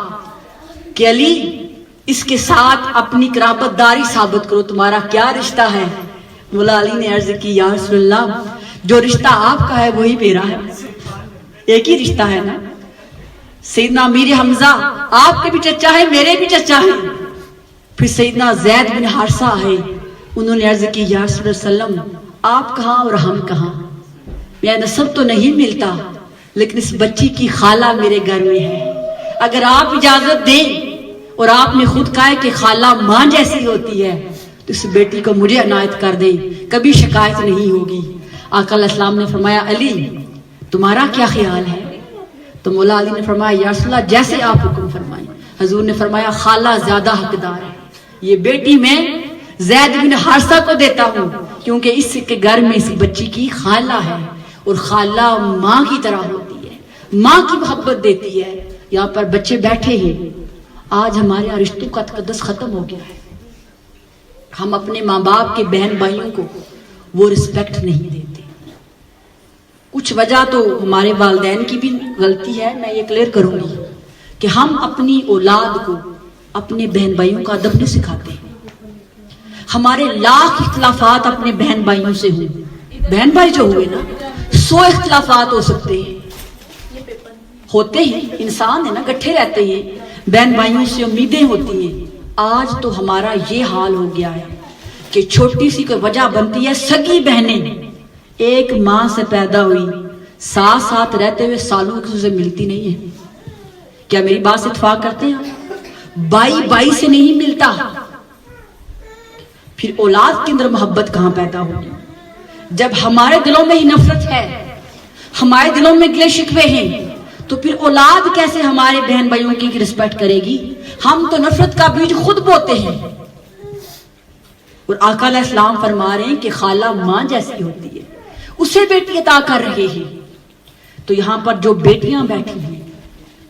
A: کہ علی اس کے ساتھ اپنی قرابت داری ثابت کرو, تمہارا کیا رشتہ ہے؟ مولا علی نے عرض کی یا رسول اللہ جو رشتہ آپ کا ہے وہی میرا ہے, ایک ہی رشتہ ہے نا. سیدنا امیر حمزہ آپ کے بھی چچا ہے, میرے بھی چچا ہے. پھر سیدنا زید بن حارثہ آئے, انہوں نے عرض کی یا رسول اللہ آپ کہاں اور ہم کہاں؟ میرا نسب تو نہیں ملتا لیکن اس بچی کی خالہ میرے گھر میں ہے, اگر آپ اجازت دیں, اور آپ نے خود کہا ہے کہ خالہ ماں جیسی ہوتی ہے, تو اس بیٹی کو مجھے عنایت کر دیں, کبھی شکایت نہیں ہوگی. آقا علیہ السلام نے فرمایا علی تمہارا کیا خیال ہے؟ تو مولا علی نے فرمایا یا رسول اللہ جیسے آپ حکم فرمائیں. حضور نے فرمایا خالہ زیادہ حقدار ہے, یہ بیٹی میں زید بن حارثہ کو دیتا ہوں کیونکہ اس کے گھر میں اس بچی کی خالہ ہے, اور خالہ ماں کی طرح ہوتی ہے, ماں کی محبت دیتی ہے. یہاں پر بچے بیٹھے ہیں, آج ہمارے یہاں رشتوں کا تقدس ختم ہو گیا ہے. ہم اپنے ماں باپ کے بہن بھائیوں کو وہ رسپیکٹ نہیں دیتے. کچھ وجہ تو ہمارے والدین کی بھی غلطی ہے, میں یہ کلیئر کروں گی کہ ہم اپنی اولاد کو اپنے بہن بھائیوں کا ادب نہیں سکھاتے. ہمارے لاکھ اختلافات اپنے بہن بھائیوں سے ہوں, بہن بھائی جو ہوئے نا 100 اختلافات ہو سکتے ہیں, ہوتے ہیں, انسان ہے نا, گٹھے رہتے ہیں, بہن بھائیوں سے امیدیں ہوتی ہیں. آج تو ہمارا یہ حال ہو گیا ہے کہ چھوٹی سی کوئی وجہ بنتی ہے, سگی بہنیں ایک ماں سے پیدا ہوئی, ساتھ ساتھ رہتے ہوئے سالوں کسی سے ملتی نہیں ہے. کیا میری بات سے اتفاق کرتے ہیں؟ بائی بائی سے نہیں ملتا. پھر اولاد کے اندر محبت کہاں پیدا ہوگی جب ہمارے دلوں میں ہی نفرت ہے, ہمارے دلوں میں گلے شکوے ہیں, تو پھر اولاد کیسے ہمارے بہن بھائیوں کی رسپیکٹ کرے گی؟ ہم تو نفرت کا بیج خود بوتے ہیں. اور آقا علیہ السلام فرما رہے ہیں کہ خالہ ماں جیسی ہوتی ہے, اسے بیٹی عطا کر رہے ہیں. تو یہاں پر جو بیٹیاں بیٹھی ہیں,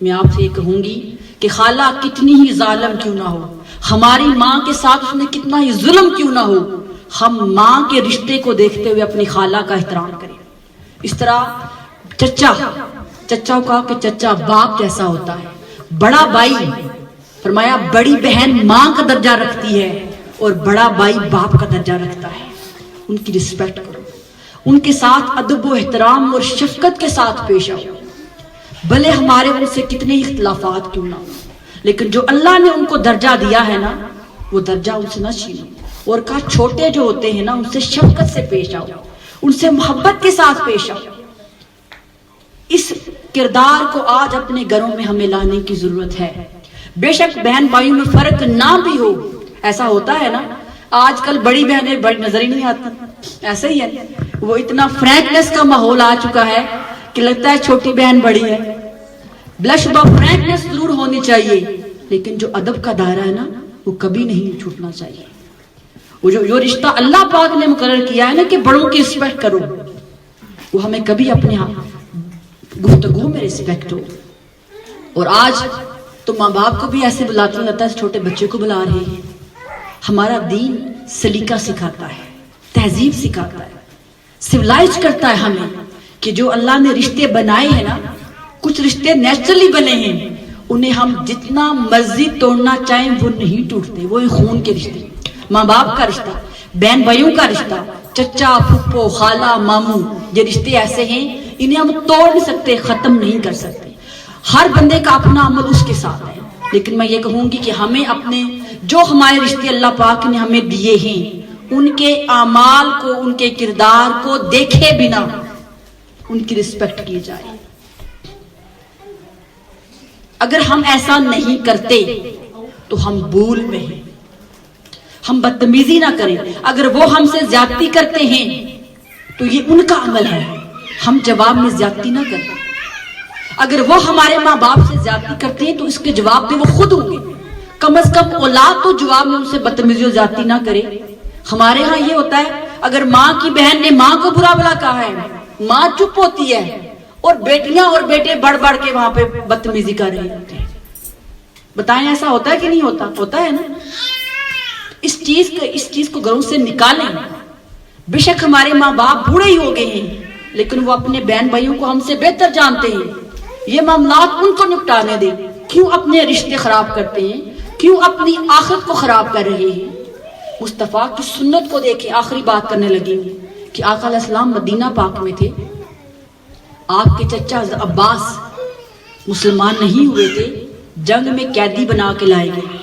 A: میں آپ سے یہ کہوں گی کہ خالہ کتنی ہی ظالم کیوں نہ ہو, ہماری ماں کے ساتھ اس نے کتنا ہی ظلم کیوں نہ ہو, ہم ماں کے رشتے کو دیکھتے ہوئے اپنی خالہ کا احترام کریں. اس طرح چچا کو کہا کہ چچا باپ جیسا ہوتا ہے, بڑا بھائی فرمایا بڑی بہن ماں کا درجہ رکھتی ہے اور بڑا بھائی باپ کا درجہ رکھتا ہے. ان کی رسپیکٹ کرو, ان کے ساتھ ادب و احترام اور شفقت کے ساتھ پیش آؤ, بھلے ہمارے ان سے کتنے اختلافات کیوں نہ ہو, لیکن جو اللہ نے ان کو درجہ دیا ہے نا, وہ درجہ ان سے نہ چھینو. اور کہا چھوٹے جو ہوتے ہیں نا, ان سے شفقت سے پیش آؤ, ان سے محبت کے ساتھ پیش آؤ. اس کردار کو آج اپنے گھروں میں ہمیں لانے کی ضرورت ہے. بے شک بہن بھائیوں میں فرق نہ بھی ہو, ایسا ہوتا ہے نا آج کل بڑی بہنیں بڑی نظر ہی نہیں آتی, ایسا ہی ہے. وہ اتنا فرینکنس کا ماحول آ چکا ہے کہ لگتا ہے چھوٹی بہن بڑی ہے. بلا شبہ فرینکنس ضرور ہونی چاہیے, لیکن جو ادب کا دائرہ ہے نا وہ کبھی نہیں چھوٹنا چاہیے. وہ جو رشتہ اللہ پاک نے مقرر کیا ہے نا کہ بڑوں کی رسپیکٹ کرو, وہ ہمیں کبھی اپنے گفتگو میں رسپیکٹ ہو. اور آج تو ماں باپ کو بھی ایسے بلاتا جاتا ہے, چھوٹے بچے کو بلا رہے ہیں. ہمارا دین سلیقہ سکھاتا ہے, تہذیب سکھاتا ہے, سیولائز کرتا ہے ہمیں کہ جو اللہ نے رشتے بنائے ہیں نا, کچھ رشتے نیچرلی بنے ہیں, انہیں ہم جتنا مرضی توڑنا چاہیں وہ نہیں ٹوٹتے. وہ خون کے رشتے, ماں باپ کا رشتہ, بہن بھائیوں کا رشتہ, چچا پھپھو خالہ ماموں, یہ رشتے ایسے ہیں انہیں ہم توڑ نہیں سکتے, ختم نہیں کر سکتے. ہر بندے کا اپنا عمل اس کے ساتھ ہے, لیکن میں یہ کہوں گی کہ ہمیں اپنے جو ہمارے رشتے اللہ پاک نے ہمیں دیے ہیں, ان کے اعمال کو, ان کے کردار کو دیکھے بنا ان کی رسپیکٹ کی جائے. اگر ہم ایسا نہیں کرتے تو ہم بھول میں ہیں. ہم بدتمیزی نہ کریں. اگر وہ ہم سے زیادتی کرتے ہیں تو یہ ان کا عمل ہے, ہم جواب میں زیادتی نہ کریں. اگر وہ ہمارے ماں باپ سے زیادتی کرتے ہیں تو اس کے جواب میں وہ خود ہوں گے. کم از کم اولاد تو جواب میں ان سے بدتمیزی اور زیادتی نہ کرے. ہمارے ہاں یہ ہوتا ہے, اگر ماں کی بہن نے ماں کو برا بلا کہا ہے, ماں چپ ہوتی ہے, اور بیٹیاں اور بیٹے بڑھ بڑھ کے وہاں پہ بدتمیزی کر رہے ہوتے ہیں. بتائیں ایسا ہوتا ہے کہ نہیں ہوتا؟ ہوتا ہے نا. اس چیز کو گھروں سے نکالیں. بے شک ہمارے ماں باپ بوڑھے ہی ہو گئے ہیں, لیکن وہ اپنے بہن بھائیوں کو ہم سے بہتر جانتے ہیں. یہ معاملات ان کو نپٹانے دیں. کیوں اپنے رشتے خراب کرتے ہیں؟ کیوں اپنی آخرت کو خراب کر رہے ہیں؟ مصطفیٰ کی سنت کو دیکھیں. آخری بات کرنے لگی کہ آقا علیہ السلام مدینہ پاک میں تھے. آپ کے چچا عباس مسلمان نہیں ہوئے تھے, جنگ میں قیدی بنا کے لائے گئے.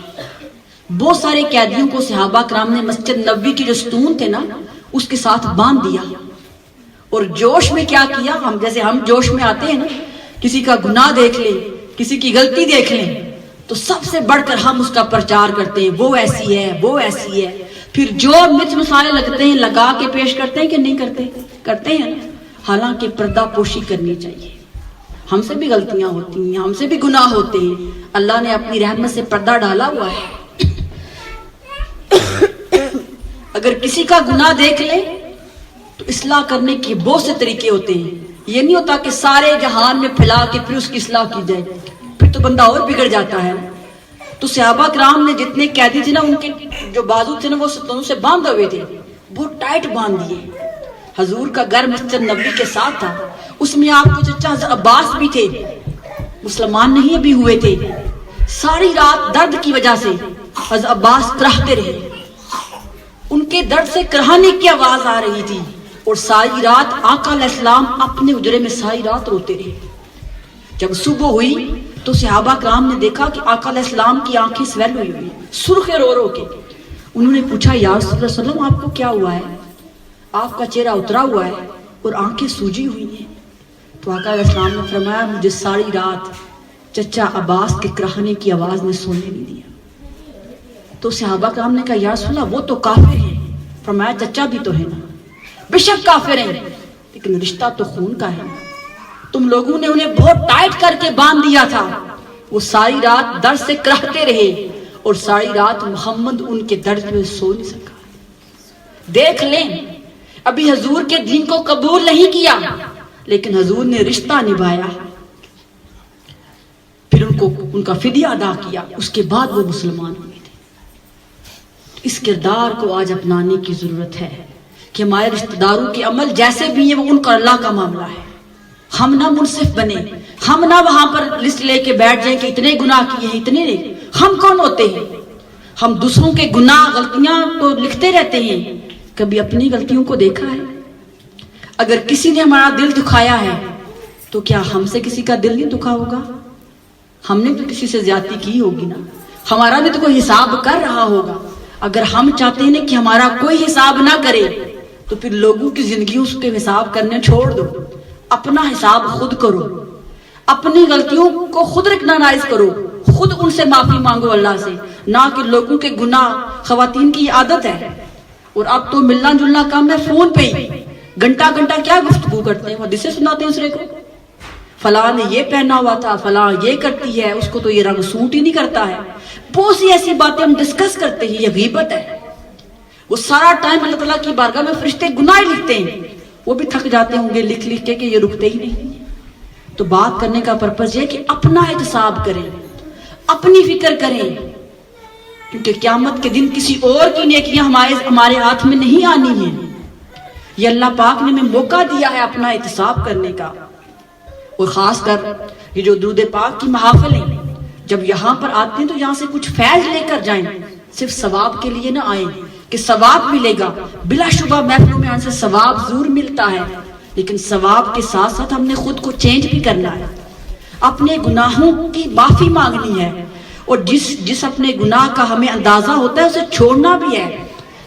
A: بہت سارے قیدیوں کو صحابہ کرام نے مسجد نبوی کی جو ستون تھے نا اس کے ساتھ باندھ دیا, اور جوش میں کیا کیا, جیسے ہم جوش میں آتے ہیں نا, کسی کا گناہ دیکھ لیں, کسی کی غلطی دیکھ لیں تو سب سے بڑھ کر ہم اس کا پرچار کرتے ہیں, وہ ایسی ہے, وہ ایسی ہے. پھر جو مرچ مسالے لگتے ہیں لگا کے پیش کرتے ہیں کہ نہیں کرتے؟ کرتے ہیں. حالانکہ پردہ پوشی کرنی چاہیے. ہم سے بھی غلطیاں ہوتی ہیں, ہم سے بھی گناہ ہوتے ہیں. اللہ نے اپنی رحمت سے پردہ ڈالا ہوا ہے. اگر کسی کا گناہ دیکھ لے تو اصلاح کرنے کے بہت سے طریقے ہوتے ہیں. یہ نہیں ہوتا کہ سارے جہان میں پھیلا کے پھر اس کی اصلاح کی جائے, پھر تو بندہ اور بگڑ جاتا ہے. تو صحابہ کرام نے جتنے قیدی تھے نا, ان کے جو بازو تھے نا وہ ستونوں سے باندھے ہوئے تھے, بہت ٹائٹ باندھ دیے. حضور کا گھر مسجد نبوی کے ساتھ تھا. اس میں آپ کے چچا حضرت عباس بھی تھے, مسلمان نہیں ابھی ہوئے تھے. ساری رات درد کی وجہ سے حضرت عباس کراہتے رہے. ان کے درد سے کراہنے کی آواز آ رہی تھی, اور ساری رات آقا علیہ السلام اپنے حجرے میں ساری رات روتے رہے. جب صبح ہوئی تو صحابہ کرام نے دیکھا کہ آقا علیہ السلام کی آنکھیں سویل ہوئی ہوئی, سرخ رو رو کے. انہوں نے پوچھا یا رسول اللہ صلی اللہ علیہ وسلم آپ کو کیا ہوا ہے؟ آپ کا چہرہ اترا ہوا ہے اور آنکھیں سوجی ہوئی ہیں. تو آقا علیہ السلام نے فرمایا مجھے ساری رات چچا عباس کے کراہنے کی آواز نے سونے نہیں دیا. تو صحابہ کرام نے کہا یا رسول اللہ وہ تو کافر ہیں. فرمایا چچا بھی تو ہے نا, بے شک کافر ہیں, لیکن رشتہ تو خون کا ہے. تم لوگوں نے انہیں بہت ٹائٹ کر کے باندھ دیا تھا. وہ ساری رات درد سے کراہتے رہے اور ساری رات محمد ان کے درد میں سو نہیں سکا. دیکھ لیں ابھی حضور کے دین کو قبول نہیں کیا, لیکن حضور نے رشتہ نبھایا, پھر ان کا فدیہ ادا کیا, اس کے بعد وہ مسلمان ہوئے تھے. اس کردار کو آج اپنانے کی ضرورت ہے کہ ہمارے رشتہ داروں کے عمل جیسے بھی ہیں وہ ان کا اللہ کا معاملہ ہے. ہم نہ منصف بنے, ہم نہ وہاں پر لسٹ لے کے بیٹھ جائیں کہ اتنے گناہ کیے ہیں اتنے نہیں. ہم کون ہوتے ہیں؟ ہم دوسروں کے گناہ غلطیاں تو لکھتے رہتے ہیں, کبھی اپنی غلطیوں کو دیکھا ہے؟ اگر کسی نے ہمارا دل دکھایا ہے تو کیا ہم سے کسی کا دل نہیں دکھا ہوگا؟ ہم نے تو کسی سے زیادتی کی ہوگی نا, ہمارا بھی تو کوئی حساب کر رہا ہوگا. اگر ہم چاہتے ہیں کہ ہمارا کوئی حساب نہ کرے تو پھر لوگوں کی زندگی اس کے حساب کرنے چھوڑ دو. اپنا حساب خود کرو, اپنی غلطیوں کو خود ریکگنائز کرو, خود ان سے معافی مانگو اللہ سے, نہ کہ لوگوں کے گناہ. خواتین کی یہ عادت ہے, اور اب تو ملنا جلنا کام ہے فون پہ ہی, گھنٹہ گھنٹہ کیا گفتگو کرتے ہیں, وہ حدیثیں سناتے ہیں دوسرے کو. فلاں نے یہ پہنا ہوا تھا, فلاں یہ کرتی ہے, اس کو تو یہ رنگ سوٹ ہی نہیں کرتا ہے. بہت سی ایسی باتیں ہم ڈسکس کرتے ہیں, یہ غیبت ہے. وہ سارا ٹائم اللہ تعالیٰ کی بارگاہ میں فرشتے گناہ لکھتے ہیں, وہ بھی تھک جاتے ہوں گے لکھ لکھ کے کہ یہ رکتے ہی نہیں. تو بات کرنے کا پرپس یہ ہے کہ اپنا احتساب کریں, اپنی فکر کریں, کیونکہ قیامت کے دن کسی اور کی نیکیاں ہمارے ہاتھ میں نہیں آنی ہیں. یہ اللہ پاک نے ہمیں موقع دیا ہے اپنا احتساب کرنے کا. اور خاص کر یہ جو درود پاک کی محافل ہیں, جب یہاں پر آتے ہیں تو یہاں سے کچھ فیض لے کر جائیں, صرف ثواب کے لیے نہ آئیں کہ ثواب ملے گا. بلا شبہ محفلوں میں آنے سے ثواب ضرور ملتا ہے, لیکن ثواب کے ساتھ ساتھ ہم نے خود کو چینج بھی کرنا ہے, اپنے گناہوں کی معافی مانگنی ہے, اور جس اپنے گناہ کا ہمیں اندازہ ہوتا ہے اسے چھوڑنا بھی ہے.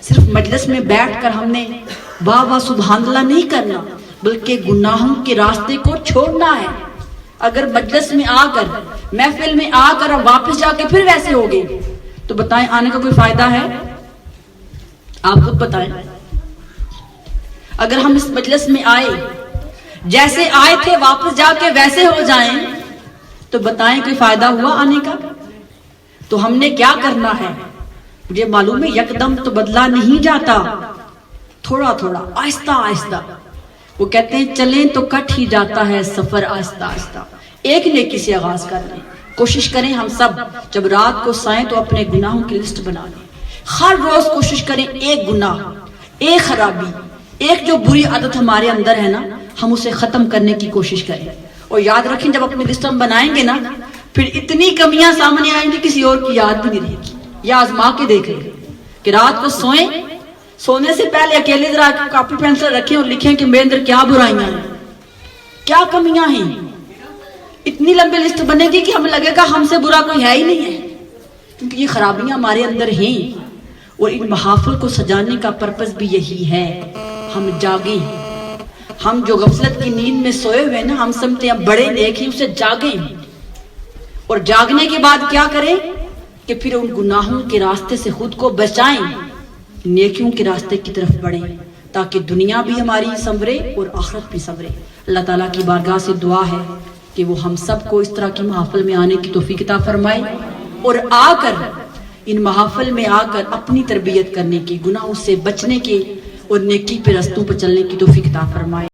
A: صرف مجلس میں بیٹھ کر ہم نے واہ واہ سبحان اللہ نہیں کرنا, بلکہ گناہوں کے راستے کو چھوڑنا ہے. اگر مجلس میں آ کر, محفل میں آ کر ہم واپس جا کے پھر ویسے ہو گئے تو بتائیں آنے کا کوئی فائدہ ہے؟ آپ خود بتائیں. اگر ہم اس مجلس میں آئے, جیسے آئے تھے واپس جا کے ویسے ہو جائیں تو بتائیں کوئی فائدہ ہوا آنے کا؟ تو ہم نے کیا کرنا ہے مجھے معلوم ہے, یکدم تو بدلا نہیں جاتا, تھوڑا تھوڑا آہستہ آہستہ. وہ کہتے ہیں چلیں تو کٹ ہی جاتا ہے سفر آہستہ آہستہ. ایک نیکی سے آغاز کر لیں. کوشش کریں ہم سب جب رات کو سائیں تو اپنے گناہوں کی لسٹ بنا لیں. ہر روز کوشش کریں ایک گناہ, ایک خرابی, ایک جو بری عادت ہمارے اندر ہے نا, ہم اسے ختم کرنے کی کوشش کریں. اور یاد رکھیں جب اپنی لسٹ ہم بنائیں گے نا, پھر اتنی کمیاں سامنے آئیں گی کسی اور کی یاد بھی نہیں رہے گی. یا آزما کے دیکھ لیں کہ رات کو سوئیں, سونے سے پہلے اکیلے ذرا کاپی پینسل رکھیں اور لکھیں کہ میرے اندر کیا برائیاں ہیں, کیا کمیاں ہیں. اتنی لمبی لسٹ بنے گی کہ ہمیں لگے گا ہم سے برا کوئی ہے ہی نہیں ہے, کیونکہ یہ خرابیاں ہمارے اندر ہیں. اور ان محافل کو سجانے کا پرپس بھی یہی ہے, ہم جاگیں. ہم جو غفلت کی نیند میں سوئے ہوئے نا, ہم سمجھتے ہیں بڑے نیک ہیں, اسے جاگیں. اور جاگنے کے بعد کیا کریں کہ پھر ان گناہوں کے راستے سے خود کو بچائیں. نیکیوں کے راستے کی طرف بڑھیں تاکہ دنیا بھی ہماری سنورے اور آخرت بھی سنورے. اللہ تعالیٰ کی بارگاہ سے دعا ہے کہ وہ ہم سب کو اس طرح کی محافل میں آنے کی توفیق عطا فرمائے اور آ کر ان محافل میں آ کر اپنی تربیت کرنے کی, گناہوں سے بچنے کے اور نیکی پہ رستوں پہ چلنے کی توفیق عطا فرمائے.